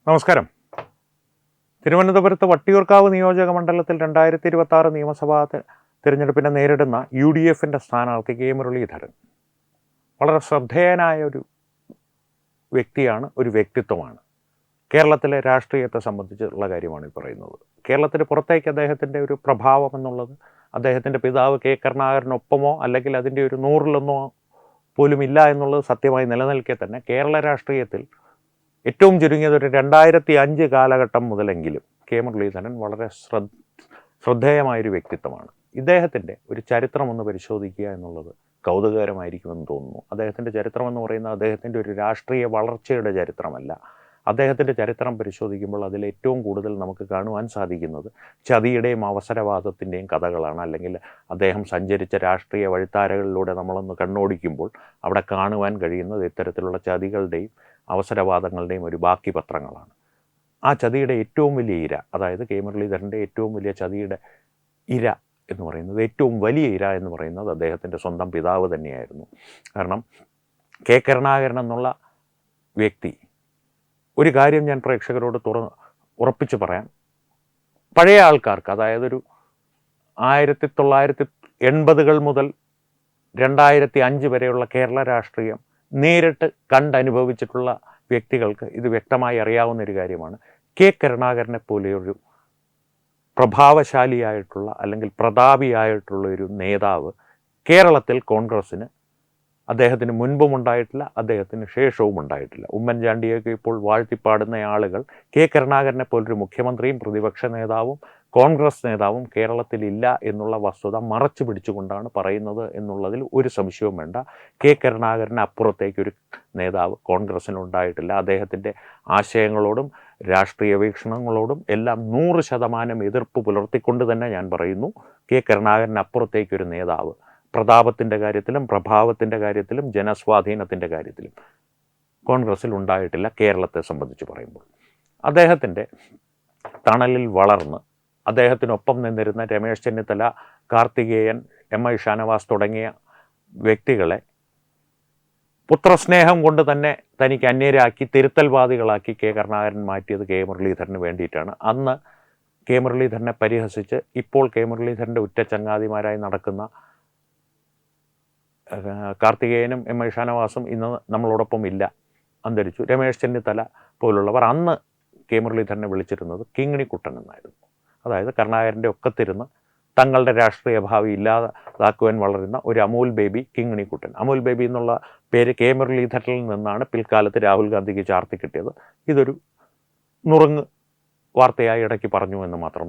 നമസ്കാരം. തിരുവനന്തപുരത്ത് വട്ടിയൂർക്കാവ് നിയോജക മണ്ഡലത്തിൽ 2026 നിയമസഭാ തിരഞ്ഞെടുപ്പിനെ നേരിടുന്ന UDFിൻ്റെ സ്ഥാനാർത്ഥി കെ മുരളീധരൻ വളരെ ശ്രദ്ധേയനായ ഒരു വ്യക്തിയാണ്, ഒരു വ്യക്തിത്വമാണ്. കേരളത്തിലെ രാഷ്ട്രീയത്തെ സംബന്ധിച്ചുള്ള കാര്യമാണ് ഈ പറയുന്നത്. കേരളത്തിന് പുറത്തേക്ക് അദ്ദേഹത്തിൻ്റെ ഒരു പ്രഭാവം എന്നുള്ളത് അദ്ദേഹത്തിൻ്റെ പിതാവ് കെ കരുണാകരനൊപ്പമോ അല്ലെങ്കിൽ അതിൻ്റെ ഒരു 100-ലൊന്നോ പോലും ഇല്ല എന്നുള്ളത് സത്യമായി നിലനിൽക്കെ തന്നെ കേരള രാഷ്ട്രീയത്തിൽ ഏറ്റവും ചുരുങ്ങിയത് ഒരു 2005 കാലഘട്ടം മുതലെങ്കിലും കെ മുരളീധരൻ വളരെ ശ്രദ്ധേയമായൊരു വ്യക്തിത്വമാണ്. ഇദ്ദേഹത്തിൻ്റെ ഒരു ചരിത്രമൊന്ന് പരിശോധിക്കുക എന്നുള്ളത് കൗതുകകരമായിരിക്കുമെന്ന് തോന്നുന്നു. അദ്ദേഹത്തിൻ്റെ ചരിത്രമെന്ന് പറയുന്നത് അദ്ദേഹത്തിൻ്റെ ഒരു രാഷ്ട്രീയ വളർച്ചയുടെ ചരിത്രമല്ല. അദ്ദേഹത്തിൻ്റെ ചരിത്രം പരിശോധിക്കുമ്പോൾ അതിൽ ഏറ്റവും കൂടുതൽ നമുക്ക് കാണുവാൻ സാധിക്കുന്നത് ചതിയുടെയും അവസരവാദത്തിൻ്റെയും കഥകളാണ്. അല്ലെങ്കിൽ അദ്ദേഹം സഞ്ചരിച്ച രാഷ്ട്രീയ വഴിത്താരകളിലൂടെ നമ്മളൊന്ന് കണ്ണോടിക്കുമ്പോൾ അവിടെ കാണുവാൻ കഴിയുന്നത് ഇത്തരത്തിലുള്ള ചതികളുടെയും അവസരവാദങ്ങളുടെയും ഒരു ബാക്കി പത്രങ്ങളാണ്. ആ ചതിയുടെ ഏറ്റവും വലിയ ഇര, അതായത് കെ മുരളീധരൻ്റെ ഏറ്റവും വലിയ ചതിയുടെ ഇര എന്ന് പറയുന്നത്, ഏറ്റവും വലിയ ഇര എന്ന് പറയുന്നത് അദ്ദേഹത്തിൻ്റെ സ്വന്തം പിതാവ് തന്നെയായിരുന്നു. കാരണം കെ കരുണാകരൻ എന്നുള്ള വ്യക്തി, ഒരു കാര്യം ഞാൻ പ്രേക്ഷകരോട് ഉറപ്പിച്ച് പറയാം, പഴയ ആൾക്കാർക്ക്, അതായത് ഒരു 1980 മുതൽ 2005 വരെയുള്ള കേരള രാഷ്ട്രീയം നേരിട്ട് കണ്ടനുഭവിച്ചിട്ടുള്ള വ്യക്തികൾക്ക് ഇത് വ്യക്തമായി അറിയാവുന്ന ഒരു കാര്യമാണ്. കെ കരുണാകരനെ പോലെയൊരു പ്രഭാവശാലിയായിട്ടുള്ള അല്ലെങ്കിൽ പ്രതാപിയായിട്ടുള്ള ഒരു നേതാവ് കേരളത്തിൽ കോൺഗ്രസ്സിന് അദ്ദേഹത്തിന് മുൻപും ഉണ്ടായിട്ടില്ല, അദ്ദേഹത്തിന് ശേഷവും ഉണ്ടായിട്ടില്ല. ഉമ്മൻചാണ്ടിയൊക്കെ ഇപ്പോൾ വാഴ്ത്തിപ്പാടുന്ന ആളുകൾ കെ കരുണാകരനെ പോലൊരു മുഖ്യമന്ത്രിയും പ്രതിപക്ഷ നേതാവും കോൺഗ്രസ് നേതാവും കേരളത്തിലില്ല എന്നുള്ള വസ്തുത മറച്ചു പിടിച്ചുകൊണ്ടാണ് പറയുന്നത് എന്നുള്ളതിൽ ഒരു സംശയവും വേണ്ട. കെ കരുണാകരന് അപ്പുറത്തേക്കൊരു നേതാവ് കോൺഗ്രസ്സിനുണ്ടായിട്ടില്ല. അദ്ദേഹത്തിൻ്റെ ആശയങ്ങളോടും രാഷ്ട്രീയ വീക്ഷണങ്ങളോടും എല്ലാം 100% എതിർപ്പ് പുലർത്തിക്കൊണ്ട് തന്നെ ഞാൻ പറയുന്നു, കെ കരുണാകരന് അപ്പുറത്തേക്കൊരു നേതാവ് പ്രതാപത്തിൻ്റെ കാര്യത്തിലും പ്രഭാവത്തിൻ്റെ കാര്യത്തിലും ജനസ്വാധീനത്തിൻ്റെ കാര്യത്തിലും കോൺഗ്രസ്സിൽ ഉണ്ടായിട്ടില്ല കേരളത്തെ സംബന്ധിച്ച് പറയുമ്പോൾ. അദ്ദേഹത്തിൻ്റെ തണലിൽ വളർന്ന് അദ്ദേഹത്തിനൊപ്പം നിന്നിരുന്ന രമേശ് ചെന്നിത്തല, കാർത്തികേയൻ, MI ഷാനവാസ് തുടങ്ങിയ വ്യക്തികളെ പുത്രസ്നേഹം കൊണ്ട് തന്നെ തനിക്ക് അന്യരാക്കി തിരുത്തൽവാദികളാക്കി കെ കരുണാകരൻ മാറ്റിയത് കെ മുരളീധരന് വേണ്ടിയിട്ടാണ്. അന്ന് കെ മുരളീധരനെ പരിഹസിച്ച് ഇപ്പോൾ കെ മുരളീധരൻ്റെ ഉറ്റ ചങ്ങാതിമാരായി നടക്കുന്ന കാർത്തികേയനും MI ഷാനവാസും ഇന്ന് നമ്മളോടൊപ്പം ഇല്ല, അന്തരിച്ചു. രമേശ് ചെന്നിത്തല പോലുള്ളവർ അന്ന് കെ മുരളീധരനെ വിളിച്ചിരുന്നത് കിങ്ങിണിക്കുട്ടൻ എന്നായിരുന്നു. അതായത് കരുണാകരൻ്റെ ഒക്കത്തിരുന്ന് തങ്ങളുടെ രാഷ്ട്രീയ ഭാവി ഇല്ലാതാക്കുവാൻ വളരുന്ന ഒരു അമൂൽ ബേബി കിങ്ങിണിക്കുട്ടൻ. അമൂൽ ബേബി എന്നുള്ള പേര് കെ മുരളീധരനിൽ നിന്നാണ് പിൽക്കാലത്ത് രാഹുൽ ഗാന്ധിക്ക് ചാർത്തി കിട്ടിയത്. ഇതൊരു നുറുങ്ങ് വാർത്തയായി ഇടയ്ക്ക് പറഞ്ഞു എന്ന് മാത്രം,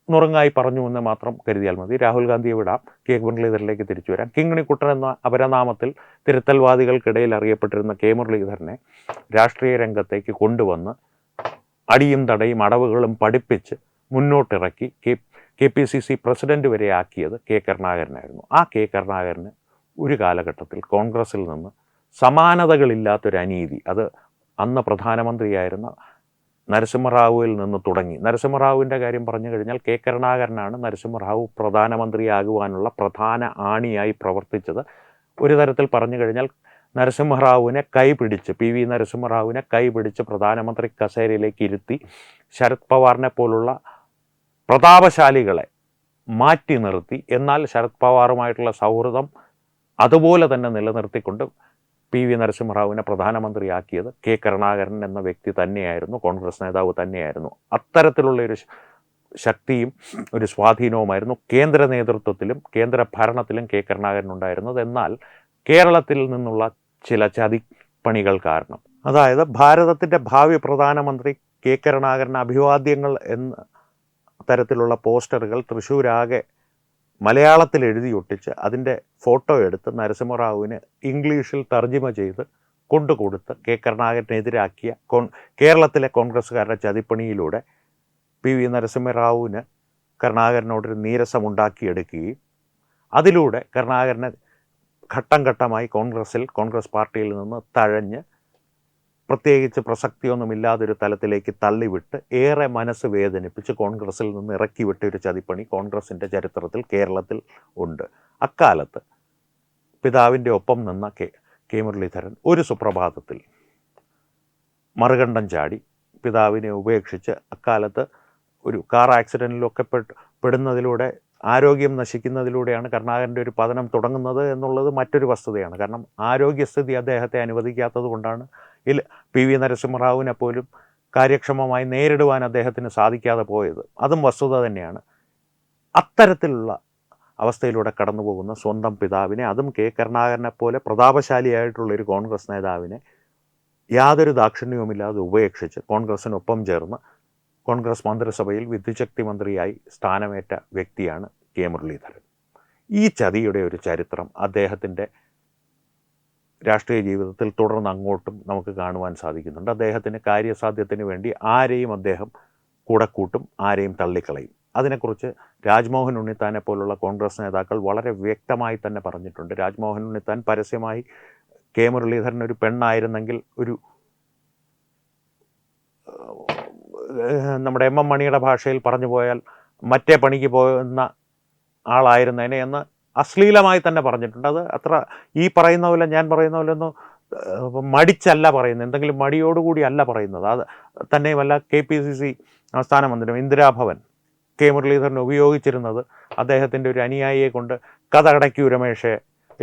നുറുങ്ങായി പറഞ്ഞു എന്ന് മാത്രം കരുതിയാൽ മതി. രാഹുൽ ഗാന്ധിയെ വിടാം, കെ മുരളീധരനിലേക്ക് തിരിച്ചു വരാം. കിങ്ങിണിക്കുട്ടൻ എന്ന അപരനാമത്തിൽ തിരുത്തൽവാദികൾക്കിടയിൽ അറിയപ്പെട്ടിരുന്ന കെ മുരളീധരനെ രാഷ്ട്രീയ രംഗത്തേക്ക് കൊണ്ടുവന്ന് അടിയും തടയും അടവുകളും പഠിപ്പിച്ച് മുന്നോട്ടിറക്കി KPCC പ്രസിഡന്റ് വരെ ആക്കിയത് കെ കരുണാകരനായിരുന്നു. ആ കെ കരുണാകരന് ഒരു കാലഘട്ടത്തിൽ കോൺഗ്രസിൽ നിന്ന് സമാനതകളില്ലാത്തൊരു അനീതി, അത് അന്ന് പ്രധാനമന്ത്രിയായിരുന്ന നരസിംഹറാവുവിൽ നിന്ന് തുടങ്ങി. നരസിംഹറാവുവിൻ്റെ കാര്യം പറഞ്ഞു കഴിഞ്ഞാൽ കെ കരുണാകരനാണ് നരസിംഹറാവു പ്രധാനമന്ത്രിയാകുവാനുള്ള പ്രധാന ആണിയായി പ്രവർത്തിച്ചത്. ഒരു തരത്തിൽ പറഞ്ഞു കഴിഞ്ഞാൽ നരസിംഹറാവുവിനെ കൈപിടിച്ച്, PV നരസിംഹറാവുവിനെ കൈപിടിച്ച് പ്രധാനമന്ത്രി കസേരയിലേക്ക് ഇരുത്തി ശരത് പവാറിനെ പോലുള്ള പ്രതാപശാലികളെ മാറ്റി നിർത്തി, എന്നാൽ ശരത് പവാറുമായിട്ടുള്ള സൗഹൃദം അതുപോലെ തന്നെ നിലനിർത്തിക്കൊണ്ട് PV നരസിംഹറാവുവിനെ പ്രധാനമന്ത്രിയാക്കിയത് കെ കരുണാകരൻ എന്ന വ്യക്തി തന്നെയായിരുന്നു, കോൺഗ്രസ് നേതാവ് തന്നെയായിരുന്നു. അത്തരത്തിലുള്ളൊരു ശക്തിയും ഒരു സ്വാധീനവുമായിരുന്നു കേന്ദ്ര നേതൃത്വത്തിലും കേന്ദ്ര ഭരണത്തിലും കെ കരുണാകരൻ ഉണ്ടായിരുന്നത്. എന്നാൽ കേരളത്തിൽ നിന്നുള്ള ചില ചതിപ്പണികൾ കാരണം, അതായത് ഭാരതത്തിൻ്റെ ഭാവി പ്രധാനമന്ത്രി കെ കരുണാകരൻ അഭിവാദ്യങ്ങൾ എന്ന തരത്തിലുള്ള പോസ്റ്ററുകൾ തൃശ്ശൂരാകെ മലയാളത്തിൽ എഴുതി ഒട്ടിച്ച് അതിൻ്റെ ഫോട്ടോ എടുത്ത് നരസിംഹറാവുവിന് ഇംഗ്ലീഷിൽ തർജ്ജിമ ചെയ്ത് കൊണ്ടുകൊടുത്ത് കെ കരുണാകരനെതിരാക്കിയ കേരളത്തിലെ കോൺഗ്രസ്സുകാരുടെ ചതിപ്പണിയിലൂടെ PV നരസിംഹറാവുവിന് കരുണാകരനോടൊരു നീരസമുണ്ടാക്കിയെടുക്കുകയും അതിലൂടെ കരുണാകരനെ ഘട്ടം ഘട്ടമായി കോൺഗ്രസ് പാർട്ടിയിൽ നിന്ന് തഴഞ്ഞ് പ്രത്യേകിച്ച് പ്രസക്തിയൊന്നുമില്ലാതൊരു തലത്തിലേക്ക് തള്ളിവിട്ട് ഏറെ മനസ്സ് വേദനിപ്പിച്ച് കോൺഗ്രസിൽ നിന്ന് ഇറക്കിവിട്ട ഒരു ചതിപ്പണി കോൺഗ്രസിൻ്റെ ചരിത്രത്തിൽ കേരളത്തിൽ ഉണ്ട്. അക്കാലത്ത് പിതാവിൻ്റെ ഒപ്പം നിന്ന കെ മുരളീധരൻ ഒരു സുപ്രഭാതത്തിൽ മറുകണ്ഠം ചാടി പിതാവിനെ ഉപേക്ഷിച്ച് അക്കാലത്ത് ഒരു കാർ ആക്സിഡൻറ്റിലൊക്കെ പെടുന്നതിലൂടെ ആരോഗ്യം നശിക്കുന്നതിലൂടെയാണ് കരുണാകരൻ്റെ ഒരു പതനം തുടങ്ങുന്നത് എന്നുള്ളത് മറ്റൊരു വസ്തുതയാണ്. കാരണം ആരോഗ്യസ്ഥിതി അദ്ദേഹത്തെ അനുവദിക്കാത്തത് കൊണ്ടാണ് പി വി നരസിംഹറാവുവിനെ പോലും കാര്യക്ഷമമായി നേരിടുവാൻ അദ്ദേഹത്തിന് സാധിക്കാതെ പോയത്. അതും വസ്തുത തന്നെയാണ്. അത്തരത്തിലുള്ള അവസ്ഥയിലൂടെ കടന്നു പോകുന്ന സ്വന്തം പിതാവിനെ, അതും കെ കരുണാകരനെ പോലെ പ്രതാപശാലിയായിട്ടുള്ളൊരു കോൺഗ്രസ് നേതാവിനെ യാതൊരു ദാക്ഷിണ്യവുമില്ലാതെ ഉപേക്ഷിച്ച് കോൺഗ്രസിനൊപ്പം ചേർന്ന് കോൺഗ്രസ് മന്ത്രിസഭയിൽ വിദ്യുച്ഛക്തി മന്ത്രിയായി സ്ഥാനമേറ്റ വ്യക്തിയാണ് കെ മുരളീധരൻ. ഈ ചതിയുടെ ഒരു ചരിത്രം അദ്ദേഹത്തിൻ്റെ രാഷ്ട്രീയ ജീവിതത്തിൽ തുടർന്ന് അങ്ങോട്ടും നമുക്ക് കാണുവാൻ സാധിക്കുന്നുണ്ട്. അദ്ദേഹത്തിന് കാര്യസാധ്യത്തിന് വേണ്ടി ആരെയും അദ്ദേഹം കൂടെ കൂട്ടും, ആരെയും തള്ളിക്കളയും. അതിനെക്കുറിച്ച് രാജ്മോഹൻ ഉണ്ണിത്താനെ പോലുള്ള കോൺഗ്രസ് നേതാക്കൾ വളരെ വ്യക്തമായി തന്നെ പറഞ്ഞിട്ടുണ്ട്. രാജ്മോഹൻ ഉണ്ണിത്താൻ പരസ്യമായി കെ മുരളീധരൻ ഒരു പെണ്ണായിരുന്നെങ്കിൽ ഒരു നമ്മുടെ എം മണിയുടെ ഭാഷയിൽ പറഞ്ഞു പോയാൽ മറ്റേ പണിക്ക് പോകുന്ന ആളായിരുന്നേനെ എന്ന് അശ്ലീലമായി തന്നെ പറഞ്ഞിട്ടുണ്ട്. അത് അത്ര ഈ പറയുന്ന പോലെ, ഞാൻ പറയുന്ന പോലെ ഒന്നും മടിച്ചല്ല പറയുന്നത്, എന്തെങ്കിലും മടിയോടുകൂടി അല്ല പറയുന്നത്. അത് തന്നെയുമല്ല, KPCC ആസ്ഥാന മന്ദിരം ഇന്ദിരാഭവൻ കെ മുരളീധരൻ ഉപയോഗിച്ചിരുന്നത് അദ്ദേഹത്തിൻ്റെ ഒരു അനുയായിയെ കൊണ്ട് കഥകടയ്ക്കൂ രമേശേ,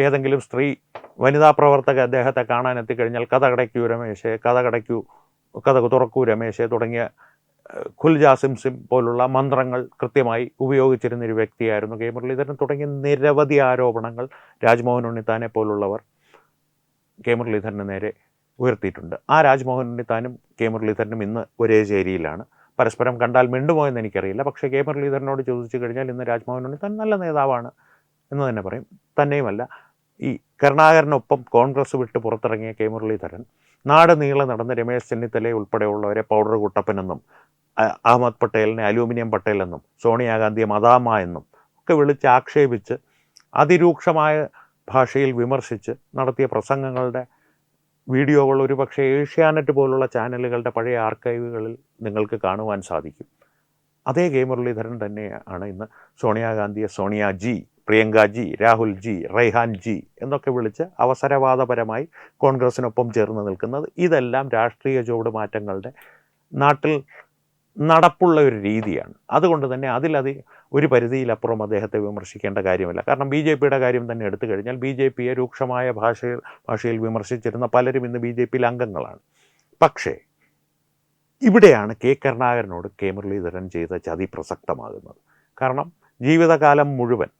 ഏതെങ്കിലും സ്ത്രീ വനിതാ പ്രവർത്തക അദ്ദേഹത്തെ കാണാൻ എത്തിക്കഴിഞ്ഞാൽ കഥകടയ്ക്കൂ രമേശേ, കഥ തുറക്കൂ രമേശേ തുടങ്ങിയ ഖുൽജാ സിം പോലുള്ള മന്ത്രങ്ങൾ കൃത്യമായി ഉപയോഗിച്ചിരുന്നൊരു വ്യക്തിയായിരുന്നു കെ മുരളീധരൻ. തുടങ്ങിയ നിരവധി ആരോപണങ്ങൾ രാജ്മോഹൻ ഉണ്ണിത്താനെ പോലുള്ളവർ കെ മുരളീധരന് നേരെ ഉയർത്തിയിട്ടുണ്ട്. ആ രാജ്മോഹൻ ഉണ്ണിത്താനും കെ മുരളീധരനും ഇന്ന് ഒരേ ചേരിയിലാണ്. പരസ്പരം കണ്ടാൽ മിണ്ടുമോ എന്ന് എനിക്കറിയില്ല. പക്ഷേ കെ മുരളീധരനോട് ചോദിച്ചു കഴിഞ്ഞാൽ ഇന്ന് രാജ്മോഹൻ ഉണ്ണിത്താൻ നല്ല നേതാവാണ് എന്ന് തന്നെ പറയും. തന്നെയുമല്ല, ഈ കരുണാകരനൊപ്പം കോൺഗ്രസ് വിട്ട് പുറത്തിറങ്ങിയ കെ മുരളീധരൻ നാട് നീളെ നടന്ന് രമേശ് ചെന്നിത്തലയെ ഉൾപ്പെടെയുള്ളവരെ പൗഡർ കുട്ടപ്പനെന്നും അഹമ്മദ് പട്ടേലിനെ അലൂമിനിയം പട്ടേൽ എന്നും സോണിയാഗാന്ധിയെ മദാമ എന്നും ഒക്കെ വിളിച്ച് ആക്ഷേപിച്ച് അതിരൂക്ഷമായ ഭാഷയിൽ വിമർശിച്ച് നടത്തിയ പ്രസംഗങ്ങളുടെ വീഡിയോകൾ ഒരുപക്ഷെ ഏഷ്യാനെറ്റ് പോലുള്ള ചാനലുകളുടെ പഴയ ആർക്കൈവുകളിൽ നിങ്ങൾക്ക് കാണുവാൻ സാധിക്കും. അതേ കെ മുരളീധരൻ തന്നെയാണ് ഇന്ന് സോണിയാഗാന്ധിയെ സോണിയാജി, പ്രിയങ്കാജി, രാഹുൽ ജി, റൈഹാൻ ജി എന്നൊക്കെ വിളിച്ച് അവസരവാദപരമായി കോൺഗ്രസിനൊപ്പം ചേർന്ന് നിൽക്കുന്നത്. ഇതെല്ലാം രാഷ്ട്രീയ ചുവട് മാറ്റങ്ങളുടെ നാട്ടിൽ നടപ്പുള്ള ഒരു രീതിയാണ്. അതുകൊണ്ട് തന്നെ ഒരു പരിധിയിലപ്പുറം അദ്ദേഹത്തെ വിമർശിക്കേണ്ട കാര്യമില്ല. കാരണം BJPയുടെ കാര്യം തന്നെ എടുത്തു കഴിഞ്ഞാൽ BJPയെ രൂക്ഷമായ ഭാഷയിൽ വിമർശിച്ചിരുന്ന പലരും ഇന്ന് BJPയിൽ അംഗങ്ങളാണ്. പക്ഷേ ഇവിടെയാണ് കെ കരുണാകരനോട് കെ മുരളീധരൻ ചെയ്ത ചതി പ്രസക്തമാകുന്നത്. കാരണം ജീവിതകാലം മുഴുവൻ,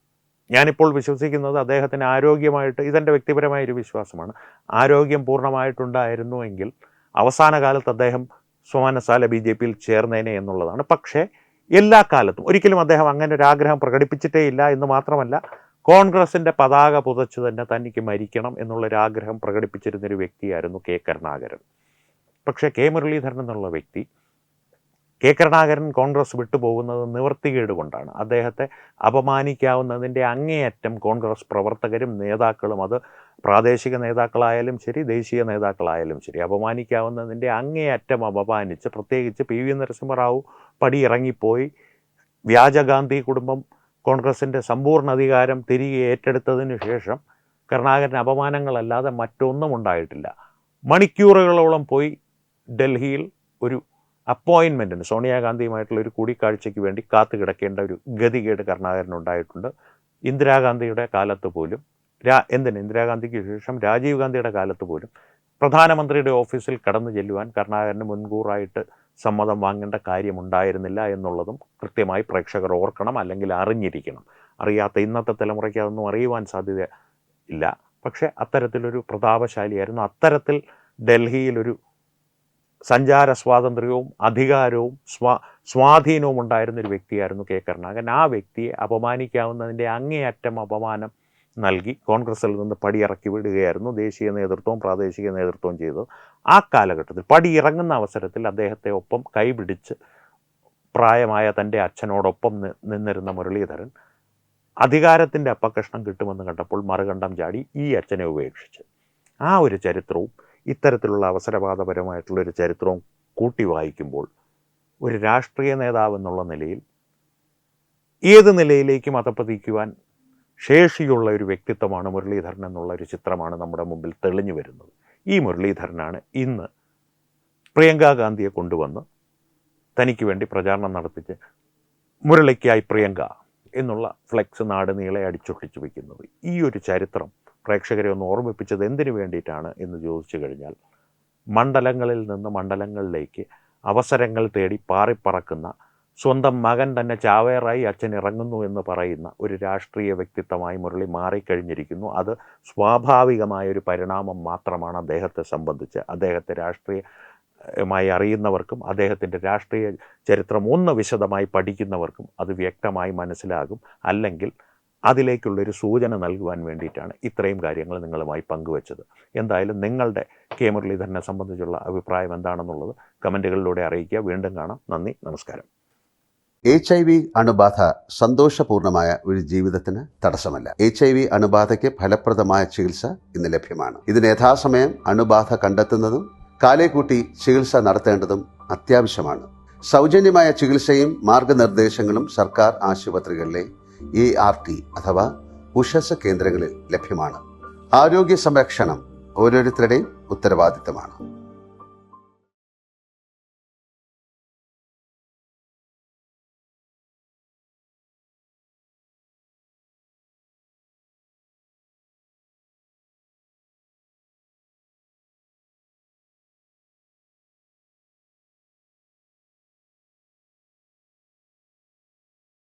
ഞാനിപ്പോൾ വിശ്വസിക്കുന്നത് അദ്ദേഹത്തിന് ആരോഗ്യമായിട്ട്, ഇതെൻ്റെ വ്യക്തിപരമായൊരു വിശ്വാസമാണ്, ആരോഗ്യം പൂർണ്ണമായിട്ടുണ്ടായിരുന്നുവെങ്കിൽ അവസാന കാലത്ത് അദ്ദേഹം സ്വമനസാല BJPയിൽ ചേർന്നേനെ എന്നുള്ളതാണ്. പക്ഷേ എല്ലാ കാലത്തും ഒരിക്കലും അദ്ദേഹം അങ്ങനെ ഒരു ആഗ്രഹം പ്രകടിപ്പിച്ചിട്ടേ ഇല്ല എന്ന് മാത്രമല്ല, കോൺഗ്രസിൻ്റെ പതാക പുതച്ച് തന്നെ തനിക്ക് മരിക്കണം എന്നുള്ളൊരാഗ്രഹം പ്രകടിപ്പിച്ചിരുന്നൊരു വ്യക്തിയായിരുന്നു കെ കരുണാകരൻ. പക്ഷേ കെ മുരളീധരൻ എന്നുള്ള വ്യക്തി, കെ കരുണാകരൻ കോൺഗ്രസ് വിട്ടുപോകുന്നത് നിവൃത്തികേട് കൊണ്ടാണ്. അദ്ദേഹത്തെ അപമാനിക്കാവുന്നതിൻ്റെ അങ്ങേയറ്റം കോൺഗ്രസ് പ്രവർത്തകരും നേതാക്കളും, അത് പ്രാദേശിക നേതാക്കളായാലും ശരി ദേശീയ നേതാക്കളായാലും ശരി, അപമാനിക്കാവുന്നതിൻ്റെ അങ്ങേയറ്റം അപമാനിച്ച്, പ്രത്യേകിച്ച് PV നരസിംഹറാവു പടിയിറങ്ങിപ്പോയി വ്യാജഗാന്ധി കുടുംബം കോൺഗ്രസിൻ്റെ സമ്പൂർണ്ണ അധികാരം തിരികെ ഏറ്റെടുത്തതിനു ശേഷം കരുണാകരൻ അപമാനങ്ങളല്ലാതെ മറ്റൊന്നും ഉണ്ടായിട്ടില്ല. മണിക്കൂറുകളോളം പോയി ഡൽഹിയിൽ ഒരു അപ്പോയിൻമെൻറ്റിന്, സോണിയാഗാന്ധിയുമായിട്ടുള്ള ഒരു കൂടിക്കാഴ്ചയ്ക്ക് വേണ്ടി കാത്തു കിടക്കേണ്ട ഒരു ഗതികേട് കരുണാകരനുണ്ടായിട്ടുണ്ട്. ഇന്ദിരാഗാന്ധിയുടെ കാലത്ത് പോലും, ഇന്ദിരാഗാന്ധിക്ക് ശേഷം രാജീവ് ഗാന്ധിയുടെ കാലത്ത് പോലും പ്രധാനമന്ത്രിയുടെ ഓഫീസിൽ കടന്നു ചെല്ലുവാൻ കരുണാകരന് മുൻകൂറായിട്ട് സമ്മതം വാങ്ങേണ്ട കാര്യമുണ്ടായിരുന്നില്ല എന്നുള്ളതും കൃത്യമായി പ്രേക്ഷകർ ഓർക്കണം, അല്ലെങ്കിൽ അറിഞ്ഞിരിക്കണം. അറിയാത്ത ഇന്നത്തെ തലമുറയ്ക്ക് അതൊന്നും അറിയുവാൻ സാധ്യത ഇല്ല. പക്ഷേ അത്തരത്തിലൊരു പ്രതാപശാലിയായിരുന്നു. അത്തരത്തിൽ ഡൽഹിയിലൊരു സഞ്ചാര സ്വാതന്ത്ര്യവും അധികാരവും സ്വാധീനവും ഉണ്ടായിരുന്നൊരു വ്യക്തിയായിരുന്നു കെ കരുണാകരൻ. ആ വ്യക്തിയെ അപമാനിക്കാവുന്നതിൻ്റെ അങ്ങേയറ്റം അപമാനം നൽകി കോൺഗ്രസിൽ നിന്ന് പടിയിറക്കി വിടുകയായിരുന്നു ദേശീയ നേതൃത്വവും പ്രാദേശിക നേതൃത്വവും ചെയ്തത്. ആ കാലഘട്ടത്തിൽ പടിയിറങ്ങുന്ന അവസരത്തിൽ അദ്ദേഹത്തെ ഒപ്പം കൈപിടിച്ച് പ്രായമായ തൻ്റെ അച്ഛനോടൊപ്പം നിന്നിരുന്ന മുരളീധരൻ അധികാരത്തിൻ്റെ അപ്പകഷ്ണം കിട്ടുമെന്ന് കണ്ടപ്പോൾ മറുകണ്ഠം ചാടി ഈ അച്ഛനെ ഉപേക്ഷിച്ച്. ആ ഒരു ചരിത്രവും ഇത്തരത്തിലുള്ള അവസരവാദപരമായിട്ടുള്ളൊരു ചരിത്രവും കൂട്ടി വായിക്കുമ്പോൾ ഒരു രാഷ്ട്രീയ നേതാവ് എന്നുള്ള നിലയിൽ ഏത് നിലയിലേക്കും അധപ്പതിക്കുവാൻ ശേഷിയുള്ള ഒരു വ്യക്തിത്വമാണ് മുരളീധരൻ എന്നുള്ള ഒരു ചിത്രമാണ് നമ്മുടെ മുമ്പിൽ തെളിഞ്ഞു വരുന്നത്. ഈ മുരളീധരനാണ് ഇന്ന് പ്രിയങ്കാ ഗാന്ധിയെ കൊണ്ടുവന്ന് തനിക്ക് വേണ്ടി പ്രചാരണം നടത്തിച്ച് മുരളിക്കായി പ്രിയങ്ക എന്നുള്ള ഫ്ലെക്സ് നാട് നീളെ അടിച്ചൊട്ടിച്ചു വയ്ക്കുന്നത്. ഈ ഒരു ചരിത്രം പ്രേക്ഷകരെ ഒന്ന് ഓർമ്മിപ്പിച്ചത് എന്തിനു വേണ്ടിയിട്ടാണ് എന്ന് ചോദിച്ചു കഴിഞ്ഞാൽ, മണ്ഡലങ്ങളിൽ നിന്ന് മണ്ഡലങ്ങളിലേക്ക് അവസരങ്ങൾ തേടി പാറിപ്പറക്കുന്ന, സ്വന്തം മകൻ തന്നെ ചാവേറായി അച്ഛൻ ഇറങ്ങുന്നു എന്ന് പറയുന്ന ഒരു രാഷ്ട്രീയ വ്യക്തിത്വമായി മുരളി മാറിക്കഴിഞ്ഞിരിക്കുന്നു. അത് സ്വാഭാവികമായൊരു പരിണാമം മാത്രമാണ് അദ്ദേഹത്തെ സംബന്ധിച്ച്. അദ്ദേഹത്തെ രാഷ്ട്രീയമായി അറിയുന്നവർക്കും അദ്ദേഹത്തിൻ്റെ രാഷ്ട്രീയ ചരിത്രം ഒന്ന് വിശദമായി പഠിക്കുന്നവർക്കും അത് വ്യക്തമായി മനസ്സിലാകും. അല്ലെങ്കിൽ അതിലേക്കുള്ളൊരു സൂചന നൽകുവാൻ വേണ്ടിയിട്ടാണ് ഇത്രയും കാര്യങ്ങൾ നിങ്ങളുമായി പങ്കുവച്ചത്. എന്തായാലും നിങ്ങളുടെ കെ മുരളീധരനെ സംബന്ധിച്ചുള്ള അഭിപ്രായം എന്താണെന്നുള്ളത് കമൻറ്റുകളിലൂടെ അറിയിക്കുക. വീണ്ടും കാണാം. നന്ദി, നമസ്കാരം. HIV അണുബാധ സന്തോഷപൂർണമായ ഒരു ജീവിതത്തിന് തടസ്സമല്ല. HIV അണുബാധയ്ക്ക് ഫലപ്രദമായ ചികിത്സ ഇന്ന് ലഭ്യമാണ്. ഇതിന് യഥാസമയം അണുബാധ കണ്ടെത്തുന്നതും കാലേക്കൂട്ടി ചികിത്സ നടത്തേണ്ടതും അത്യാവശ്യമാണ്. സൗജന്യമായ ചികിത്സയും മാർഗനിർദ്ദേശങ്ങളും സർക്കാർ ആശുപത്രികളിലെ ART അഥവാ ഉഷസ് കേന്ദ്രങ്ങളിൽ ലഭ്യമാണ്. ആരോഗ്യ സംരക്ഷണം ഓരോരുത്തരുടെയും ഉത്തരവാദിത്തമാണ്.